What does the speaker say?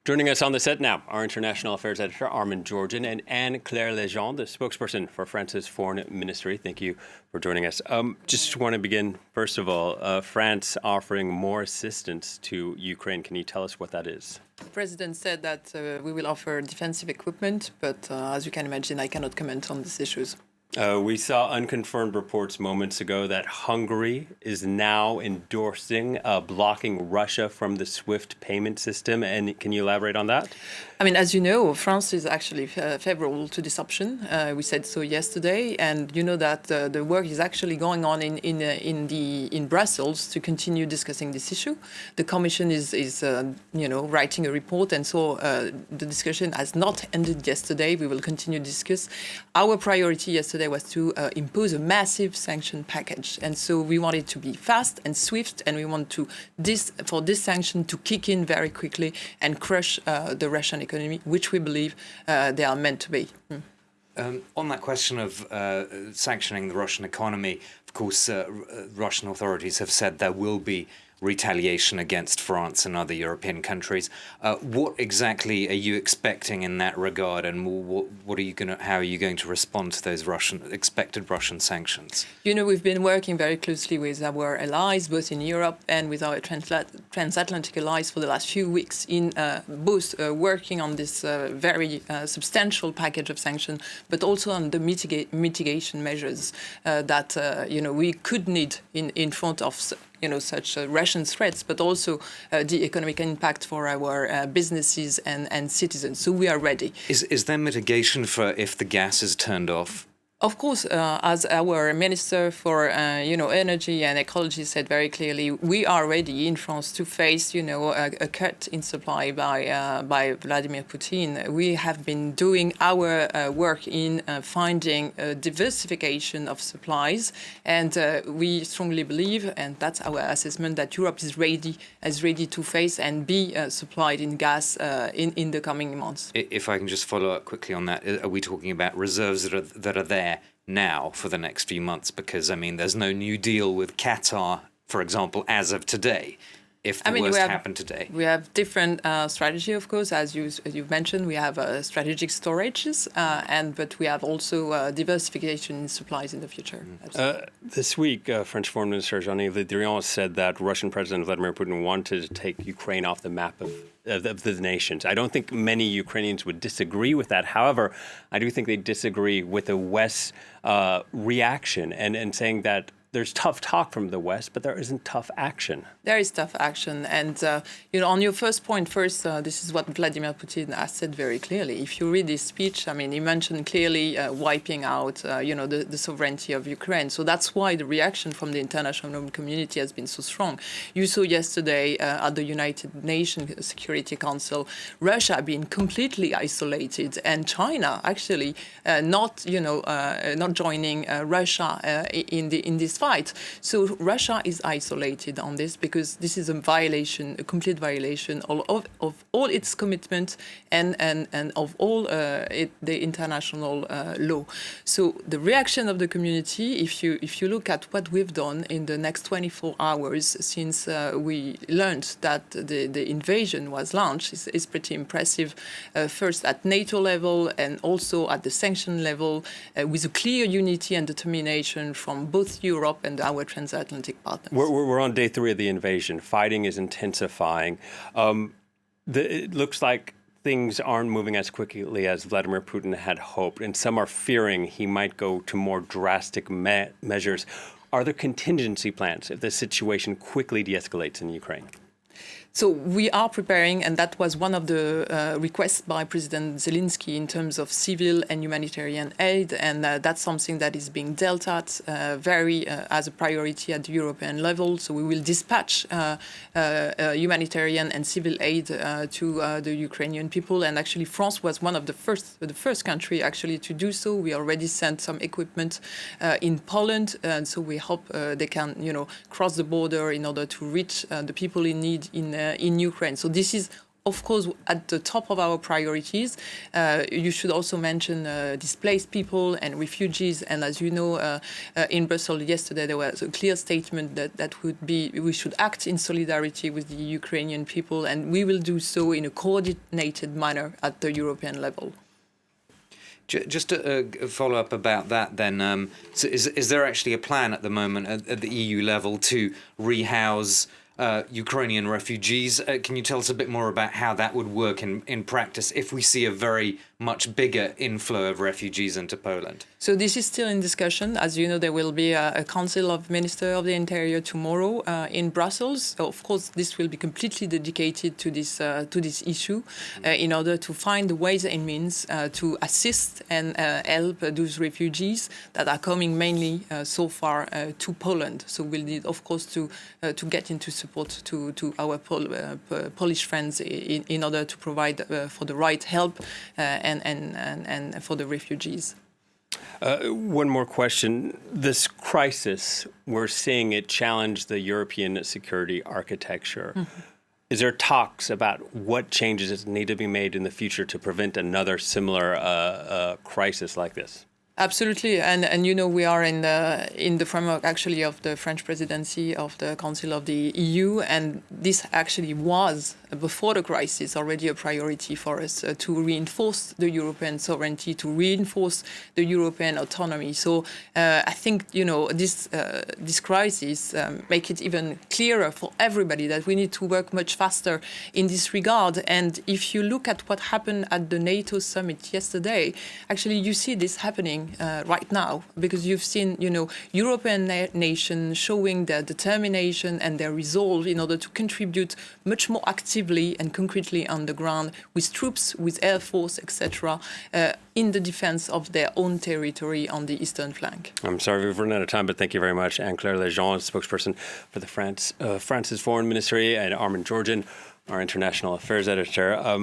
Joining us on the set now, our international affairs editor, Armin Georgian, and Anne-Claire Legendre, the spokesperson for France's foreign ministry. Thank you for joining us. Just want to begin, first of all, France offering more assistance to Ukraine. Can you tell us what that is? The president said that we will offer defensive equipment, but as you can imagine, I cannot comment on these issues. We saw unconfirmed reports moments ago that Hungary is now endorsing blocking Russia from the SWIFT payment system. And can you elaborate on that? I mean, as you know, France is actually favorable to this option. We said so yesterday, and you know that the work is actually going on in Brussels to continue discussing this issue. The Commission is writing a report, and so the discussion has not ended yesterday. We will continue to discuss. Our priority yesterday was to impose a massive sanction package, and so we want it to be fast and swift, and we want for this sanction to kick in very quickly and crush the Russian economy, which we believe they are meant to be. On that question of sanctioning the Russian economy, of course, Russian authorities have said there will be retaliation against France and other European countries. What exactly are you expecting in that regard, and how are you going to respond to those expected Russian sanctions? You know, we've been working very closely with our allies, both in Europe and with our transatlantic allies for the last few weeks, in both working on this very substantial package of sanctions, but also on the mitigation measures that we could need in front of such Russian threats, but also the economic impact for our businesses and citizens. So we are ready. Is there mitigation for if the gas is turned off? Of course, as our Minister for Energy and Ecology said very clearly, we are ready in France to face a cut in supply by Vladimir Putin. We have been doing our work in finding a diversification of supplies, and we strongly believe, and that's our assessment, that Europe is ready to face and be supplied in gas in the coming months. If I can just follow up quickly on that, are we talking about reserves that are there now for the next few months? Because, I mean, there's no new deal with Qatar, for example, as of today, if the worst happened today. We have different strategy, of course, as you've mentioned. We have strategic storages, but we have also diversification in supplies in the future. This week, French Foreign Minister Jean-Yves Le Drian said that Russian President Vladimir Putin wanted to take Ukraine off the map of the nations. I don't think many Ukrainians would disagree with that. However, I do think they disagree with the West's reaction and saying that there's tough talk from the West, but there isn't tough action. There is tough action. And, on your first point, this is what Vladimir Putin has said very clearly. If you read his speech, I mean, he mentioned clearly wiping out, the sovereignty of Ukraine. So that's why the reaction from the international community has been so strong. You saw yesterday at the United Nations Security Council, Russia being completely isolated, and China actually not joining Russia in this fight. So Russia is isolated on this because this is a complete violation of all its commitment and of all the international law. So the reaction of the community, if you look at what we've done in the next 24 hours since we learned that the invasion was launched, is pretty impressive. First at NATO level and also at the sanction level, with a clear unity and determination from both Europe and our transatlantic partners. We're on day 3 of the invasion. Fighting is intensifying. It looks like things aren't moving as quickly as Vladimir Putin had hoped, and some are fearing he might go to more drastic measures. Are there contingency plans if the situation quickly de-escalates in Ukraine? So we are preparing, and that was one of the requests by President Zelensky in terms of civil and humanitarian aid, and that's something that is being dealt at as a priority at the European level. So we will dispatch humanitarian and civil aid to the Ukrainian people, and actually France was one of the first country actually to do so. We already sent some equipment in Poland, and so we hope they can cross the border in order to reach the people in need in Ukraine. So this is of course, at the top of our priorities. You should also mention displaced people and refugees. And as you know, in Brussels yesterday, there was a clear statement that would be we should act in solidarity with the Ukrainian people, and we will do so in a coordinated manner at the European level. Just to follow up about that then, so is there actually a plan at the moment at the EU level to rehouse Ukrainian refugees? Can you tell us a bit more about how that would work in practice if we see a very much bigger inflow of refugees into Poland? So this is still in discussion. As you know, there will be a Council of Ministers of the Interior tomorrow in Brussels. So of course, this will be completely dedicated to this issue in order to find the ways and means to assist and help those refugees that are coming mainly so far to Poland. So we'll need, of course, to get into support to our Polish friends in order to provide for the right help and for the refugees. One more question. This crisis, we're seeing it challenge the European security architecture. Mm-hmm. Is there talks about what changes need to be made in the future to prevent another similar crisis like this? Absolutely, and you know we are in the framework actually of the French presidency of the Council of the EU, and this actually was before the crisis already a priority for us to reinforce the European sovereignty, to reinforce the European autonomy. So I think this crisis make it even clearer for everybody that we need to work much faster in this regard. And if you look at what happened at the NATO summit yesterday, actually you see this happening right now, because you've seen, European nations showing their determination and their resolve in order to contribute much more actively and concretely on the ground with troops, with air force, etc., in the defense of their own territory on the eastern flank. I'm sorry we've run out of time, but thank you very much. Anne-Claire Legendre, spokesperson for the France's foreign ministry, and Armin Georgian, our international affairs editor.